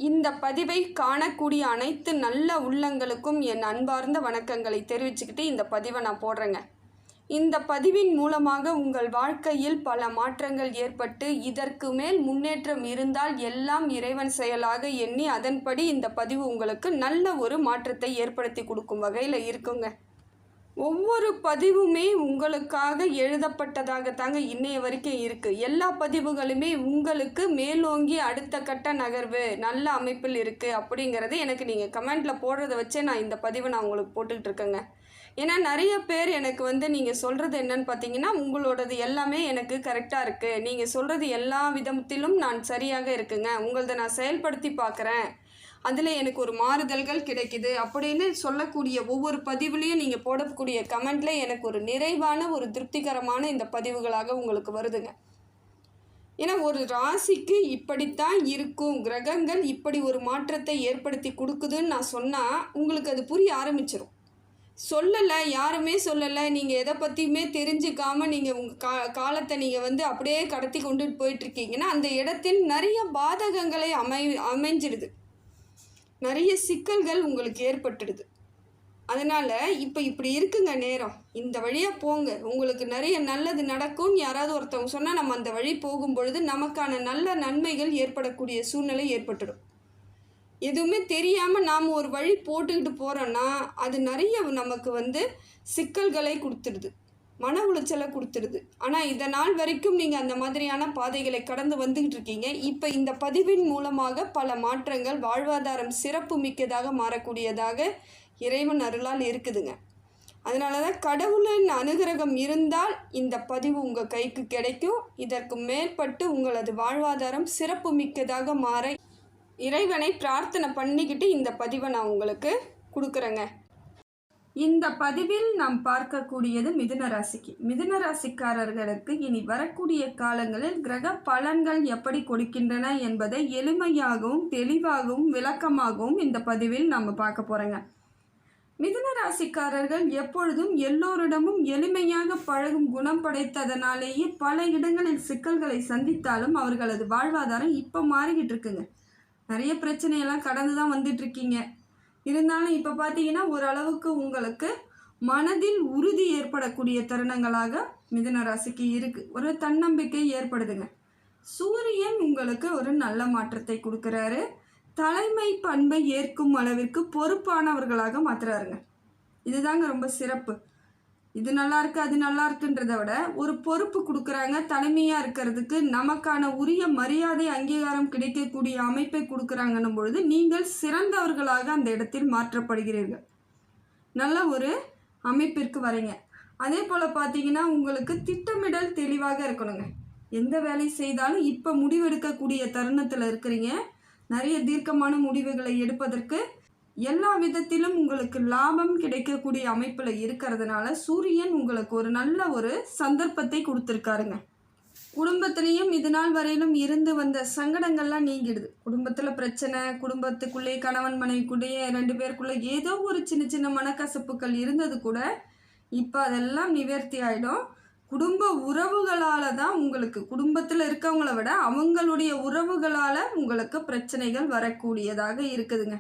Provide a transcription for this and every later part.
இந்த பதிவை காணக்கூடிய அனைத்து நல்ல உள்ளங்களுக்கும் என் அன்பார்ந்த வணக்கங்களை தெரிவிச்சுக்கிட்டு இந்த பதிவை நான் போடுறேங்க. இந்த பதிவின் மூலமாக உங்கள் வாழ்க்கையில் பல மாற்றங்கள் ஏற்பட்டு இதற்கு மேல் முன்னேற்றம் இருந்தால் எல்லாம் இறைவன் செயலாக எண்ணி அதன்படி இந்த பதிவு உங்களுக்கு நல்ல ஒரு மாற்றத்தை ஏற்படுத்தி கொடுக்கும் வகையில் இருக்குங்க. ஒவ்வொரு பதிவுமே உங்களுக்காக எழுதப்பட்டதாகத்தாங்க இன்னைய வரைக்கும் இருக்குது. எல்லா பதிவுகளுமே உங்களுக்கு மேலோங்கி அடுத்த கட்ட நகர்வு நல்ல அமைப்பில் இருக்குது அப்படிங்கிறது எனக்கு நீங்கள் கமெண்டில் போடுறத வச்சே நான் இந்த பதிவை நான் உங்களுக்கு போட்டுக்கிட்டு இருக்கேங்க. ஏன்னா நிறைய பேர் எனக்கு நீங்கள் சொல்கிறது என்னன்னு பார்த்தீங்கன்னா, உங்களோடது எல்லாமே எனக்கு கரெக்டாக இருக்குது, நீங்கள் சொல்கிறது எல்லா விதத்திலும் நான் சரியாக இருக்குங்க, உங்களதை நான் செயல்படுத்தி பார்க்குறேன், அதில் எனக்கு ஒரு மாறுதல்கள் கிடைக்குது அப்படின்னு சொல்லக்கூடிய ஒவ்வொரு பதிவுலேயும் நீங்கள் போடக்கூடிய கமெண்ட்டில் எனக்கு ஒரு நிறைவான ஒரு திருப்திகரமான இந்த பதிவுகளாக உங்களுக்கு வருதுங்க. ஏன்னா ஒரு ராசிக்கு இப்படித்தான் இருக்கும், கிரகங்கள் இப்படி ஒரு மாற்றத்தை ஏற்படுத்தி கொடுக்குதுன்னு நான் சொன்னால் உங்களுக்கு அது புரிய ஆரம்பிச்சிடும். சொல்லலை, யாருமே சொல்லலை, நீங்கள் எதை பற்றியுமே தெரிஞ்சுக்காமல் நீங்கள் உங்கள் காலத்தை நீங்கள் அப்படியே கடத்தி கொண்டுட்டு போயிட்டுருக்கீங்கன்னா அந்த இடத்தில் நிறைய பாதகங்களை அமைஞ்சிடுது, நிறைய சிக்கல்கள் உங்களுக்கு ஏற்பட்டுடுது. அதனால் இப்போ இப்படி இருக்குங்க நேரம், இந்த வழியாக போங்க, உங்களுக்கு நிறைய நல்லது நடக்கும்னு யாராவது ஒருத்தவங்க சொன்னால் நம்ம அந்த வழி போகும் பொழுது நமக்கான நல்ல நன்மைகள் ஏற்படக்கூடிய சூழ்நிலை ஏற்பட்டுடும். எதுவுமே தெரியாமல் நாம் ஒரு வழி போட்டுக்கிட்டு போகிறோன்னா அது நிறைய நமக்கு சிக்கல்களை கொடுத்துடுது, மன உளைச்சலை கொடுத்துடுது. ஆனால் இதனால் வரைக்கும் நீங்கள் அந்த மாதிரியான பாதைகளை கடந்து வந்துக்கிட்டு இருக்கீங்க. இப்போ இந்த பதிவின் மூலமாக பல மாற்றங்கள், வாழ்வாதாரம் சிறப்பு மிக்கதாக மாறக்கூடியதாக இறைவன் அருளால் இருக்குதுங்க. அதனால தான் கடவுளின் அனுகிரகம் இருந்தால் இந்த பதிவு உங்கள் கைக்கு கிடைக்கும். இதற்கு மேற்பட்டு உங்களது வாழ்வாதாரம் சிறப்பு மிக்கதாக மாற இறைவனை பிரார்த்தனை பண்ணிக்கிட்டு இந்த பதிவை நான் உங்களுக்கு கொடுக்குறேங்க. இந்த பதிவில் நாம் பார்க்கக்கூடியது மிதுன ராசிக்கு. மிதுன ராசிக்காரர்களுக்கு இனி வரக்கூடிய காலங்களில் கிரக பலன்கள் எப்படி கொடுக்கின்றன என்பதை எளிமையாகவும் தெளிவாகவும் விளக்கமாகவும் இந்த பதிவில் நாம் பார்க்க போகிறோங்க. மிதுன ராசிக்காரர்கள் எப்பொழுதும் எல்லோரிடமும் எளிமையாக பழகும் குணம் படைத்ததனாலேயே பல இடங்களில் சிக்கல்களை சந்தித்தாலும் அவர்களது வாழ்வாதாரம் இப்போ மாறிக்கிட்டு இருக்குங்க. நிறைய பிரச்சனையெல்லாம் கடந்து தான் வந்துட்டுருக்கீங்க. இருந்தாலும் இப்போ பார்த்தீங்கன்னா ஓரளவுக்கு உங்களுக்கு மனதில் உறுதி ஏற்படக்கூடிய தருணங்களாக மிதுன ராசிக்கு இருக்குது. ஒரு தன்னம்பிக்கை ஏற்படுதுங்க. சூரியன் உங்களுக்கு ஒரு நல்ல மாற்றத்தை கொடுக்குறாரு. தலைமை பண்பை ஏற்கும் அளவிற்கு பொறுப்பானவர்களாக மாற்றுறாருங்க. இதுதாங்க ரொம்ப சிறப்பு. இது நல்லா இருக்கு, அது நல்லா இருக்குன்றதை விட ஒரு பொறுப்பு கொடுக்குறாங்க. தலைமையாக இருக்கிறதுக்கு நமக்கான உரிய மரியாதை அங்கீகாரம் கிடைக்கக்கூடிய அமைப்பை கொடுக்குறாங்கன்னும் பொழுது நீங்கள் சிறந்தவர்களாக அந்த இடத்தில் மாற்றப்படுகிறீர்கள். நல்ல ஒரு அமைப்பிற்கு வரீங்க. அதே போல் பார்த்தீங்கன்னா உங்களுக்கு திட்டமிடல் தெளிவாக இருக்கணுங்க. எந்த வேலை செய்தாலும் இப்போ முடிவெடுக்கக்கூடிய தருணத்தில் இருக்கிறீங்க. நிறைய தீர்க்கமான முடிவுகளை எடுப்பதற்கு எல்லா விதத்திலும் உங்களுக்கு லாபம் கிடைக்கக்கூடிய அமைப்பில் இருக்கிறதுனால சூரியன் உங்களுக்கு ஒரு நல்ல ஒரு சந்தர்ப்பத்தை கொடுத்துருக்காருங்க. குடும்பத்திலையும் இது நாள் வரையிலும் இருந்து வந்த சங்கடங்கள்லாம் நீங்கிடுது. குடும்பத்தில் பிரச்சனை, குடும்பத்துக்குள்ளே கணவன் மனைவிக்குள்ளேயே 2 பேருக்குள்ளே ஏதோ ஒரு சின்ன சின்ன மனக்கசப்புகள் இருந்தது கூட இப்போ அதெல்லாம் நிவர்த்தி ஆகிடும். குடும்ப உறவுகளால் தான் உங்களுக்கு, குடும்பத்தில் இருக்கவங்கள விட அவங்களுடைய உறவுகளால் உங்களுக்கு பிரச்சனைகள் வரக்கூடியதாக இருக்குதுங்க.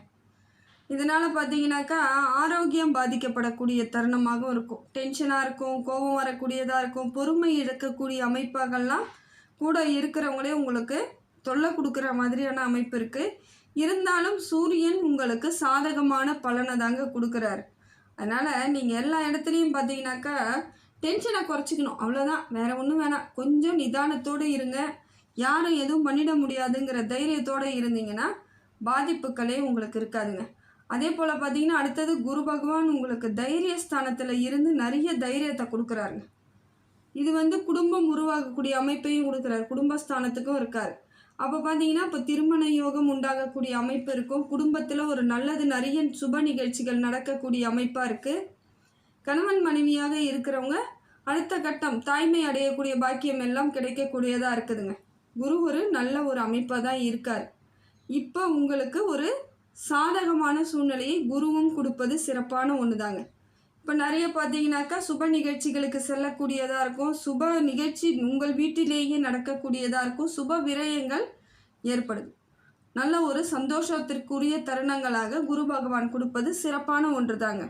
இதனால் பார்த்தீங்கன்னாக்கா ஆரோக்கியம் பாதிக்கப்படக்கூடிய தருணமாகவும் இருக்கும். டென்ஷனாக இருக்கும், கோபம் வரக்கூடியதாக இருக்கும், பொறுமை இழக்கக்கூடிய அமைப்பாகலாம் கூட இருக்கிறவங்களே உங்களுக்கு தொல்லை கொடுக்குற மாதிரியான அமைப்பு இருக்குது. இருந்தாலும் சூரியன் உங்களுக்கு சாதகமான பலனை தாங்க கொடுக்குறாரு. அதனால் நீங்கள் எல்லா இடத்துலையும் பார்த்தீங்கன்னாக்கா டென்ஷனை குறைச்சிக்கணும், அவ்வளோதான், வேறு ஒன்றும் வேணாம். கொஞ்சம் நிதானத்தோடு இருங்க. யாரும் எதுவும் பண்ணிட முடியாதுங்கிற தைரியத்தோடு இருந்தீங்கன்னா பாதிப்புகளே உங்களுக்கு இருக்காதுங்க. அதே போல் பார்த்தீங்கன்னா அடுத்தது குரு பகவான் உங்களுக்கு தைரியஸ்தானத்தில் இருந்து நிறைய தைரியத்தை கொடுக்குறாருங்க. இது குடும்பம் உருவாகக்கூடிய அமைப்பையும் கொடுக்குறாரு, குடும்பஸ்தானத்துக்கும் இருக்கார். அப்போ பார்த்தீங்கன்னா இப்போ திருமண யோகம் உண்டாகக்கூடிய அமைப்பு இருக்கும். குடும்பத்தில் ஒரு நல்லது நிறைய சுப நிகழ்ச்சிகள் நடக்கக்கூடிய அமைப்பாக இருக்குது. கணவன் மனைவியாக இருக்கிறவங்க அடுத்த கட்டம் தாய்மை அடையக்கூடிய பாக்கியம் எல்லாம் கிடைக்கக்கூடியதாக இருக்குதுங்க. குரு ஒரு நல்ல ஒரு அமைப்பாக தான் இருக்கார். இப்போ உங்களுக்கு ஒரு சாதகமான சூழ்நிலையை குருவும் கொடுப்பது சிறப்பான ஒன்று தாங்க. இப்போ நிறைய பார்த்தீங்கன்னாக்கா சுப நிகழ்ச்சிகளுக்கு செல்லக்கூடியதாக இருக்கும். சுப நிகழ்ச்சி உங்கள் வீட்டிலேயே நடக்கக்கூடியதாக இருக்கும். சுப விரயங்கள் ஏற்படுது. நல்ல ஒரு சந்தோஷத்திற்குரிய தருணங்களாக குரு பகவான் கொடுப்பது சிறப்பான ஒன்று தாங்க.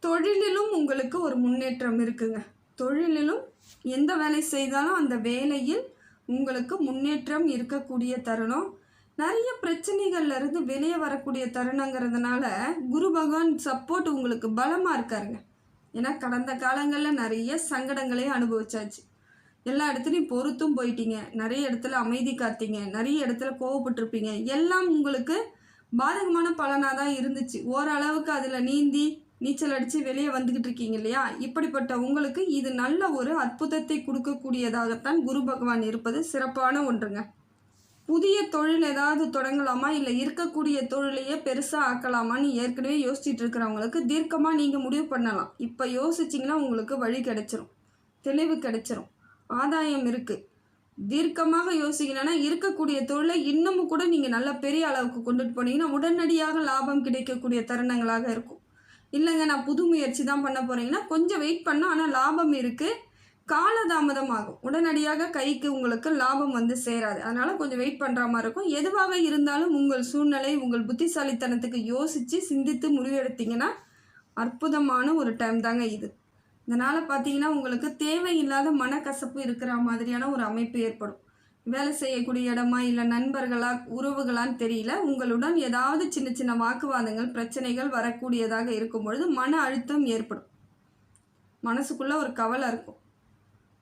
தொழிலிலும் உங்களுக்கு ஒரு முன்னேற்றம் இருக்குங்க. தொழிலிலும் எந்த வேலை செய்தாலும் அந்த வேலையில் உங்களுக்கு முன்னேற்றம் இருக்கக்கூடிய தருணம். நிறைய பிரச்சனைகள்லேருந்து வெளியே வரக்கூடிய தருணங்கிறதுனால குரு பகவான் சப்போர்ட் உங்களுக்கு பலமாக இருக்காருங்க. ஏன்னா கடந்த காலங்களில் நிறைய சங்கடங்களே அனுபவிச்சாச்சு. எல்லா இடத்துலையும் பொறுத்தும் போயிட்டீங்க, நிறைய இடத்துல அமைதி காத்தீங்க, நிறைய இடத்துல கோவப்பட்டிருப்பீங்க. எல்லாம் உங்களுக்கு பாதகமான பலனாக தான் இருந்துச்சு. ஓரளவுக்கு அதில் நீச்சல் அடித்து வெளியே வந்துக்கிட்டு இருக்கீங்க இல்லையா? இப்படிப்பட்ட உங்களுக்கு இது நல்ல ஒரு அற்புதத்தை கொடுக்கக்கூடியதாகத்தான் குரு பகவான் இருப்பது சிறப்பான ஒன்றுங்க. புதிய தொழில் ஏதாவது தொடங்கலாமா, இல்லை இருக்கக்கூடிய தொழிலையே பெருசாக ஆக்கலாமான்னு ஏற்கனவே யோசிச்சுட்டு இருக்கிறவங்களுக்கு தீர்க்கமாக நீங்கள் முடிவு பண்ணலாம். இப்போ யோசிச்சிங்கன்னா உங்களுக்கு வழி கிடைச்சிரும், தெளிவு கிடைச்சிரும், ஆதாயம் இருக்குது. தீர்க்கமாக யோசிக்கணும்னா இருக்கக்கூடிய தொழிலை இன்னமும் கூட நீங்கள் நல்ல பெரிய அளவுக்கு கொண்டுட்டு போனீங்கன்னா உடனடியாக லாபம் கிடைக்கக்கூடிய தருணங்களாக இருக்கும். இல்லைங்க நான் புது முயற்சி தான் பண்ண போகிறீங்கன்னா கொஞ்சம் வெயிட் பண்ணோம், ஆனால் லாபம் இருக்குது, காலதாமதம் ஆகும், உடனடியாக கைக்கு உங்களுக்கு லாபம் வந்து சேராது. அதனால் கொஞ்சம் வெயிட் பண்ணுற மாதிரி இருக்கும். எதுவாக இருந்தாலும் உங்கள் சூழ்நிலை, உங்கள் புத்திசாலித்தனத்துக்கு யோசித்து சிந்தித்து முடிவெடுத்தீங்கன்னா அற்புதமான ஒரு டைம் தாங்க இது. இதனால் பார்த்தீங்கன்னா உங்களுக்கு தேவையில்லாத மனக்கசப்பு இருக்கிற மாதிரியான ஒரு அமைப்பு ஏற்படும். வேலை செய்யக்கூடிய இடமா இல்லை நண்பர்களா உறவுகளான்னு தெரியல, உங்களுடன் ஏதாவது சின்ன சின்ன வாக்குவாதங்கள் பிரச்சனைகள் வரக்கூடியதாக இருக்கும் பொழுது மன அழுத்தம் ஏற்படும், மனசுக்குள்ளே ஒரு கவலை இருக்கும்.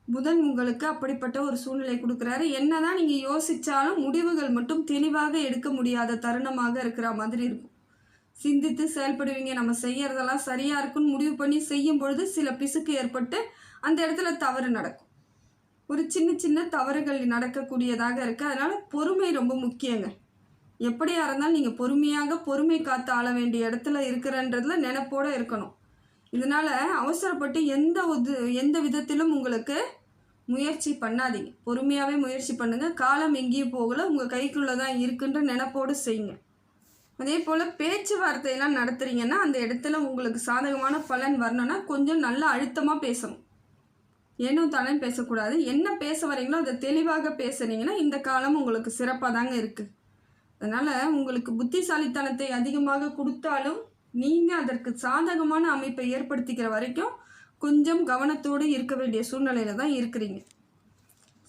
புதன் உங்களுக்கு அப்படிப்பட்ட ஒரு சூழ்நிலை கொடுக்குறாரு. என்னதான் நீங்கள் யோசித்தாலும் முடிவுகள் மட்டும் தெளிவாக எடுக்க முடியாத தருணமாக இருக்கிற மாதிரி இருக்கும். சிந்தித்து செயல்படுவீங்க, நம்ம செய்யறதெல்லாம் சரியாக இருக்குன்னு முடிவு பண்ணி செய்யும் பொழுது சில பிசுக்கு ஏற்பட்டு அந்த இடத்துல தவறு நடக்கும். ஒரு சின்ன சின்ன தவறுகள் நடக்கக்கூடியதாக இருக்குது. அதனால் பொறுமை ரொம்ப முக்கியங்க. எப்படியா இருந்தாலும் நீங்கள் பொறுமை காத்து ஆள வேண்டிய இடத்துல இருக்கிறன்றதுல நினைப்போடு இருக்கணும். இதனால் அவசரப்பட்டு எந்த விதத்திலும் உங்களுக்கு முயற்சி பண்ணாதீங்க. பொறுமையாகவே முயற்சி பண்ணுங்கள். காலம் எங்கேயும் போகலை, உங்கள் கைக்குள்ளே தான் இருக்குன்ற நினைப்போடு செய்யுங்க. அதே போல் பேச்சுவார்த்தையெல்லாம் நடத்துகிறீங்கன்னா அந்த இடத்துல உங்களுக்கு சாதகமான பலன் வரணும்னா கொஞ்சம் நல்லா அழுத்தமாக பேசணும். ஏனோ தானே பேசக்கூடாது. என்ன பேச வரீங்களோ அதை தெளிவாக பேசுனீங்கன்னா இந்த காலம் உங்களுக்கு சிறப்பாக தாங்க இருக்குது. அதனால் உங்களுக்கு புத்திசாலித்தனத்தை அதிகமாக கொடுத்தாலும் நீங்கள் அதற்கு சாதகமான அமைப்பை ஏற்படுத்திக்கிற வரைக்கும் கொஞ்சம் கவனத்தோடு இருக்க வேண்டிய சூழ்நிலையில் தான் இருக்கிறீங்க.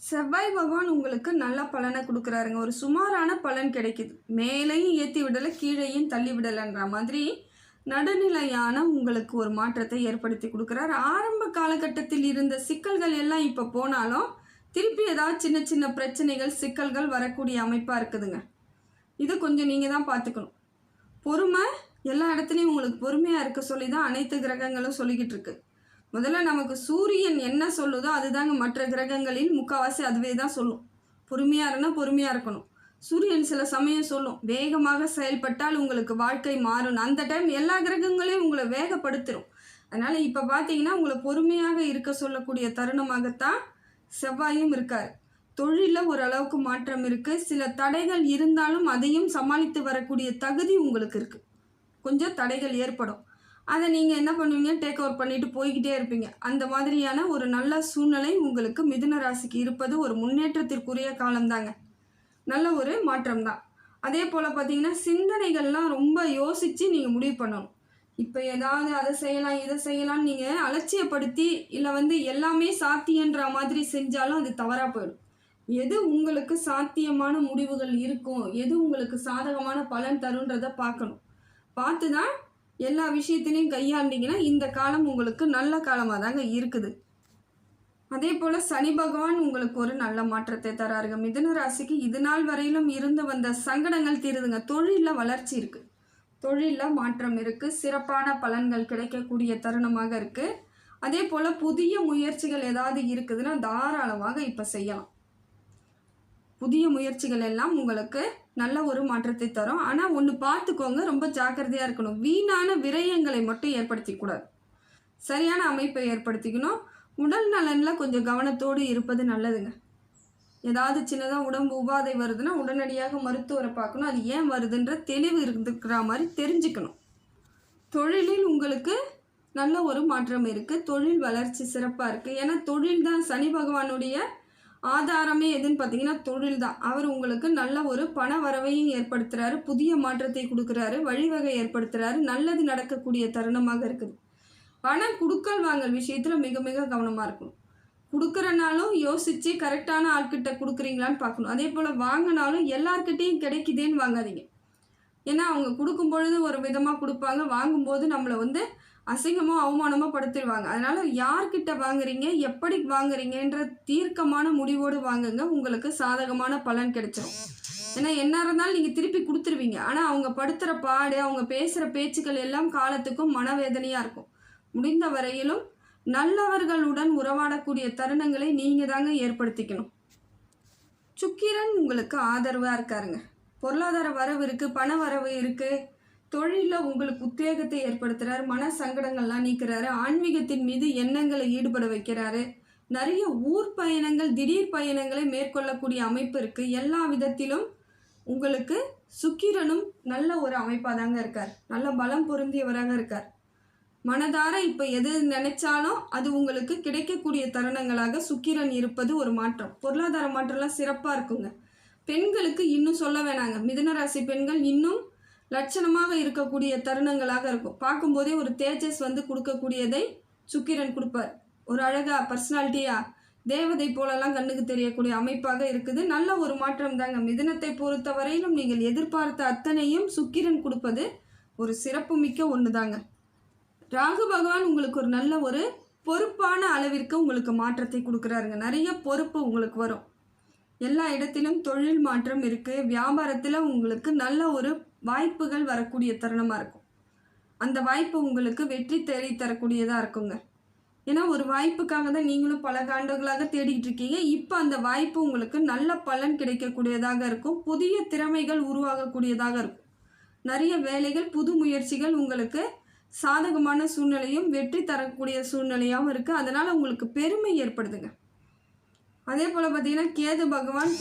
செவ்வாய் பகவான் உங்களுக்கு நல்ல பலனை கொடுக்குறாருங்க. ஒரு சுமாரான பலன் கிடைக்குது. மேலேயும் ஏற்றி விடலை, கீழேயும் தள்ளி விடலைன்ற மாதிரி நடுநிலையான உங்களுக்கு ஒரு மாற்றத்தை ஏற்படுத்தி கொடுக்குறாரு. ஆரம்ப காலகட்டத்தில் இருந்த சிக்கல்கள் எல்லாம் இப்போ போனாலும் திருப்பி ஏதாவது சின்ன சின்ன பிரச்சனைகள் சிக்கல்கள் வரக்கூடிய அமைப்பாக இருக்குதுங்க. இது கொஞ்சம் நீங்கள் தான் பார்த்துக்கணும். பொறுமை எல்லா இடத்துலையும் உங்களுக்கு பொறுமையாக இருக்க சொல்லி தான் அனைத்து கிரகங்களும் சொல்லிக்கிட்டு இருக்கு. முதல்ல நமக்கு சூரியன் என்ன சொல்லுதோ அதுதாங்க மற்ற கிரகங்களில் முக்கால்வாசி அதுவே தான் சொல்லும். பொறுமையாக இருந்தால் பொறுமையாக இருக்கணும். சூரியன் சில சமயம் சொல்லும் வேகமாக செயல்பட்டால் உங்களுக்கு வாழ்க்கை மாறும். அந்த டைம் எல்லா கிரகங்களையும் உங்களை வேகப்படுத்திடும். அதனால் இப்போ பார்த்தீங்கன்னா உங்களை பொறுமையாக இருக்க சொல்லக்கூடிய தருணமாகத்தான் செவ்வாயும் இருக்கார். தொழிலில் ஓரளவுக்கு மாற்றம் இருக்குது. சில தடைகள் இருந்தாலும் அதையும் சமாளித்து வரக்கூடிய தகுதி உங்களுக்கு இருக்குது. கொஞ்சம் தடைகள் ஏற்படும், அதை நீங்கள் என்ன பண்ணுவீங்க, டேக் ஓவர் பண்ணிட்டு போய்கிட்டே இருப்பீங்க. அந்த மாதிரியான ஒரு நல்ல சூழ்நிலை உங்களுக்கு மிதுன ராசிக்கு இருப்பது ஒரு முன்னேற்றத்திற்குரிய காலம்தாங்க. நல்ல ஒரு மாற்றம் தான். அதே போல் பார்த்தீங்கன்னா சிந்தனைகள்லாம் ரொம்ப யோசித்து நீங்கள் முடிவு பண்ணணும். இப்போ ஏதாவது அதை செய்யலாம் இதை செய்யலாம்னு நீங்கள் அலட்சியப்படுத்தி இல்லை எல்லாமே சாத்தியன்ற மாதிரி செஞ்சாலும் அது தவறாக போயிடும். எது உங்களுக்கு சாத்தியமான முடிவுகள் இருக்கும், எது உங்களுக்கு சாதகமான பலன் தருன்றதை பார்க்கணும். பார்த்து தான் எல்லா விஷயத்திலையும் கையாண்டிங்கன்னா இந்த காலம் உங்களுக்கு நல்ல காலமாக தாங்க இருக்குது. அதே போல் சனி பகவான் உங்களுக்கு ஒரு நல்ல மாற்றத்தை தராருங்க. மிதுன ராசிக்கு இது நாள் வரையிலும் இருந்து வந்த சங்கடங்கள் தீருதுங்க. தொழிலில் வளர்ச்சி இருக்குது, தொழிலில் மாற்றம் இருக்குது, சிறப்பான பலன்கள் கிடைக்கக்கூடிய தருணமாக இருக்குது. அதே போல் புதிய முயற்சிகள் ஏதாவது இருக்குதுன்னா தாராளமாக இப்போ செய்யலாம். புதிய முயற்சிகள் எல்லாம் உங்களுக்கு நல்ல ஒரு மாற்றத்தை தரும். ஆனால் ஒன்று பார்த்துக்கோங்க, ரொம்ப ஜாக்கிரதையாக இருக்கணும். வீணான விரயங்களை மட்டும் ஏற்படுத்திக்கூடாது, சரியான அமைப்பை ஏற்படுத்திக்கணும். உடல் நலனில் கொஞ்சம் கவனத்தோடு இருப்பது நல்லதுங்க. ஏதாவது சின்னதாக உடம்பு உபாதை வருதுன்னா உடனடியாக மருத்துவரை பார்க்கணும். அது ஏன் வருதுன்ற தெளிவு இருக்கிற மாதிரி தெரிஞ்சுக்கணும். தொழிலில் உங்களுக்கு நல்ல ஒரு மாற்றம் இருக்குது. தொழில் வளர்ச்சி சிறப்பாக இருக்குது. ஏன்னா தொழில் தான் சனி பகவானுடைய ஆதாரமே எதுன்னு பார்த்தீங்கன்னா தொழில் தான். அவர் உங்களுக்கு நல்ல ஒரு பண வரவையும் ஏற்படுத்துகிறாரு, புதிய மாற்றத்தை கொடுக்குறாரு, வழிவகை ஏற்படுத்துகிறாரு, நல்லது நடக்கக்கூடிய தருணமாக இருக்குது. பணம் கொடுக்கல் வாங்கல் விஷயத்தில் மிக மிக கவனமாக இருக்கணும். கொடுக்குறனாலும் யோசித்து கரெக்டான ஆள்கிட்ட கொடுக்குறீங்களான்னு பார்க்கணும். அதே போல் வாங்கினாலும் எல்லார்கிட்டையும் கிடைக்குதேன்னு வாங்காதீங்க. ஏன்னா அவங்க கொடுக்கும் பொழுது ஒரு விதமாக கொடுப்பாங்க, வாங்கும்போது நம்மளை அசிங்கமோ அவமானமோ படுத்திடுவாங்க. அதனால் யார்கிட்ட வாங்குறீங்க, எப்படி வாங்குறீங்கன்ற தீர்க்கமான முடிவோடு வாங்குங்க. உங்களுக்கு சாதகமான பலன் கிடைச்சிடும். ஏன்னா என்ன இருந்தாலும் நீங்கள் திருப்பி கொடுத்துருவீங்க. ஆனால் அவங்க படுத்துகிற பாடு, அவங்க பேசுகிற பேச்சுக்கள் எல்லாம் காலத்துக்கும் மனவேதனையாக இருக்கும். முடிந்த வரையிலும் நல்லவர்களுடன் உறவாடக்கூடிய தருணங்களை நீங்கள் தாங்க ஏற்படுத்திக்கணும். சுக்கிரன் உங்களுக்கு ஆதரவாக இருக்காருங்க. பொருளாதார வரவு இருக்குது, பண வரவு இருக்குது, தொழிலில் உங்களுக்கு உத்வேகத்தை ஏற்படுத்துகிறாரு, மன சங்கடங்கள்லாம் நீக்கிறாரு, ஆன்மீகத்தின் மீது எண்ணங்களை ஈடுபட வைக்கிறாரு, நிறைய ஊர் பயணங்கள், திடீர் பயணங்களை மேற்கொள்ளக்கூடிய அமைப்பு இருக்குது. எல்லா விதத்திலும் உங்களுக்கு சுக்கிரனும் நல்ல ஒரு அமைப்பாக தாங்க இருக்கார். நல்ல பலம் பொருந்தியவராக இருக்கார். மனதார இப்போ எது நினைச்சாலும் அது உங்களுக்கு கிடைக்கக்கூடிய தருணங்களாக சுக்கிரன் இருப்பது ஒரு மாற்றம். பொருளாதார மாற்றம்லாம் சிறப்பாக இருக்குங்க. பெண்களுக்கு இன்னும் சொல்ல வேணாங்க. மிதுன ராசி பெண்கள் இன்னும் லட்சணமாக இருக்கக்கூடிய தருணங்களாக இருக்கும். பார்க்கும்போதே ஒரு தேஜஸ் கொடுக்கக்கூடியதை சுக்கிரன் கொடுப்பார். ஒரு அழகா பர்சனாலிட்டியாக தேவதை போலலாம் கண்ணுக்கு தெரியக்கூடிய அமைப்பாக இருக்குது. நல்ல ஒரு மாற்றம் தாங்க. மிதுனத்தை பொறுத்த வரையிலும் நீங்கள் எதிர்பார்த்த அத்தனையும் சுக்கிரன் கொடுப்பது ஒரு சிறப்பு மிக்க ஒன்று தாங்க. ராகு பகவான் உங்களுக்கு ஒரு நல்ல ஒரு பொறுப்பான அளவிற்கு உங்களுக்கு மாற்றத்தை கொடுக்குறாருங்க. நிறைய பொறுப்பு உங்களுக்கு வரும். எல்லா இடத்திலும் தொழில் மாற்றம் இருக்குது. வியாபாரத்தில் உங்களுக்கு நல்ல ஒரு வாய்ப்புகள் வரக்கூடிய தருணமாக இருக்கும். அந்த வாய்ப்பு உங்களுக்கு வெற்றி தேடி தரக்கூடியதாக இருக்குங்க. ஏன்னா ஒரு வாய்ப்புக்காக தான் நீங்களும் பல ஆண்டுகளாக தேடிக்கிட்டு இருக்கீங்க. இப்போ அந்த வாய்ப்பு உங்களுக்கு நல்ல பலன் கிடைக்கக்கூடியதாக இருக்கும். புதிய திறமைகள் உருவாகக்கூடியதாக இருக்கும். நிறைய வேலைகள், புது முயற்சிகள் உங்களுக்கு சாதகமான சூழ்நிலையும் வெற்றி தரக்கூடிய சூழ்நிலையாகவும் இருக்குது. அதனால் உங்களுக்கு பெருமை ஏற்படுதுங்க. அதே போல் பார்த்தீங்கன்னா கேது பகவான்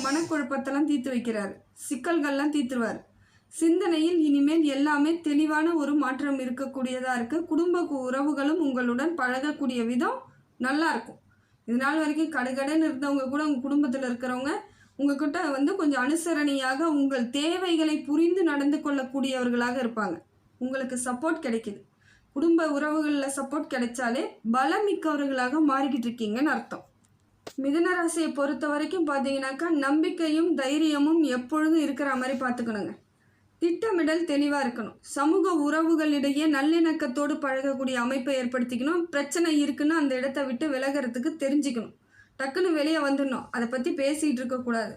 மனக்குழப்பத்தெல்லாம் தீர்த்து வைக்கிறார், சிக்கல்கள்லாம் தீர்த்துருவார். சிந்தனையில் இனிமேல் எல்லாமே தெளிவான ஒரு மாற்றம் இருக்கக்கூடியதாக இருக்குது. குடும்ப உறவுகளும் உங்களுடன் பழகக்கூடிய விதம் நல்லா இருக்கும். இதனால் வரைக்கும் கடுகடுன்னு இருந்தவங்க கூட உங்கள் குடும்பத்தில் இருக்கிறவங்க உங்கள்கிட்ட கொஞ்சம் அனுசரணையாக உங்கள் தேவைகளை புரிந்து நடந்து கொள்ளக்கூடியவர்களாக இருப்பாங்க. உங்களுக்கு சப்போர்ட் கிடைக்குது. குடும்ப உறவுகளில் சப்போர்ட் கிடைச்சாலே பலமிக்கவர்களாக மாறிக்கிட்டு இருக்கீங்கன்னு அர்த்தம். மிதுன ராசியை பொறுத்த வரைக்கும் பார்த்தீங்கன்னாக்கா நம்பிக்கையும் தைரியமும் எப்பொழுதும் இருக்கிற மாதிரி பார்த்துக்கணுங்க. திட்டமிடல் தெளிவாக இருக்கணும். சமூக உறவுகளிடையே நல்லிணக்கத்தோடு பழகக்கூடிய அமைப்பை ஏற்படுத்திக்கணும். பிரச்சனை இருக்குன்னு அந்த இடத்த விட்டு விலகிறதுக்கு தெரிஞ்சுக்கணும். டக்குன்னு வெளியே வந்துடணும், அதை பற்றி பேசிகிட்டு இருக்கக்கூடாது.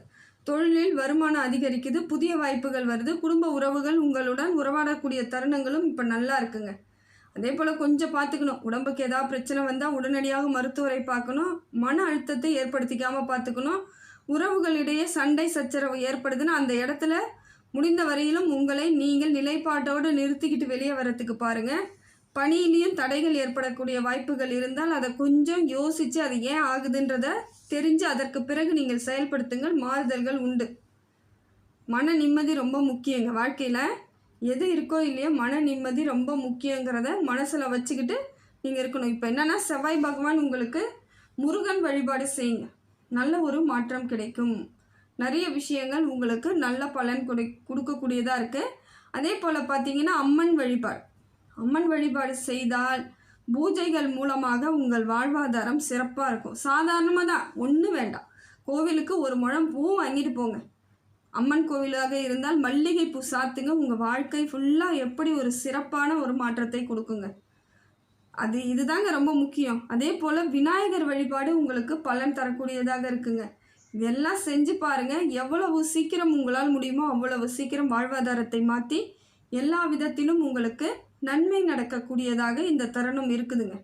தொழிலில் வருமானம் அதிகரிக்குது, புதிய வாய்ப்புகள் வருது, குடும்ப உறவுகள் உங்களுடன் உறவாடக்கூடிய தருணங்களும் இப்போ நல்லா இருக்குங்க. அதே போல் கொஞ்சம் பார்த்துக்கணும். உடம்புக்கு ஏதாவது பிரச்சனை வந்தால் உடனடியாக மருத்துவரை பார்க்கணும். மன அழுத்தத்தை ஏற்படுத்திக்காமல் பார்த்துக்கணும். உறவுகளிடையே சண்டை சச்சரவு ஏற்படுதுன்னா அந்த இடத்துல முடிந்த வரையிலும் உங்களை நீங்கள் நிலைப்பாட்டோடு நிறுத்திக்கிட்டு வெளியே வரத்துக்கு பாருங்கள். பணியிலையும் தடைகள் ஏற்படக்கூடிய வாய்ப்புகள் இருந்தால் அதை கொஞ்சம் யோசித்து அது ஏன் ஆகுதுன்றதை தெரிஞ்சு அதற்கு பிறகு நீங்கள் செயல்படுத்துங்கள். மாறுதல்கள் உண்டு. மன நிம்மதி ரொம்ப முக்கியங்க. வாழ்க்கையில் எது இருக்கோ இல்லையோ மன நிம்மதி ரொம்ப முக்கியங்கிறத மனசில் வச்சுக்கிட்டு நீங்கள் இருக்கணும். இப்போ என்னென்னா செவ்வாய் பகவான் உங்களுக்கு முருகன் வழிபாடு செய்யுங்க. நல்ல ஒரு மாற்றம் கிடைக்கும். நிறைய விஷயங்கள் உங்களுக்கு நல்ல பலன் கொடுக்கக்கூடியதாக இருக்குது. அதே போல் பார்த்தீங்கன்னா அம்மன் வழிபாடு செய்தால் பூஜைகள் மூலமாக உங்கள் வாழ்வாதாரம் சிறப்பாக இருக்கும். சாதாரணமாக தான், ஒன்றும் வேண்டாம். கோவிலுக்கு ஒரு முழம் பூ வாங்கிட்டு போங்க. அம்மன் கோவிலாக இருந்தால் மல்லிகை பூ சாத்துங்க. உங்கள் வாழ்க்கை ஃபுல்லாக எப்படி ஒரு சிறப்பான ஒரு மாற்றத்தை கொடுக்குங்க. இதுதாங்க ரொம்ப முக்கியம். அதே போல் விநாயகர் வழிபாடு உங்களுக்கு பலன் தரக்கூடியதாக இருக்குங்க. இதெல்லாம் செஞ்சு பாருங்கள். எவ்வளவு சீக்கிரம் உங்களால் முடியுமோ அவ்வளவு சீக்கிரம் வாழ்வாதாரத்தை மாற்றி எல்லா விதத்திலும் உங்களுக்கு நன்மை நடக்கக்கூடியதாக இந்த தருணம் இருக்குதுங்க.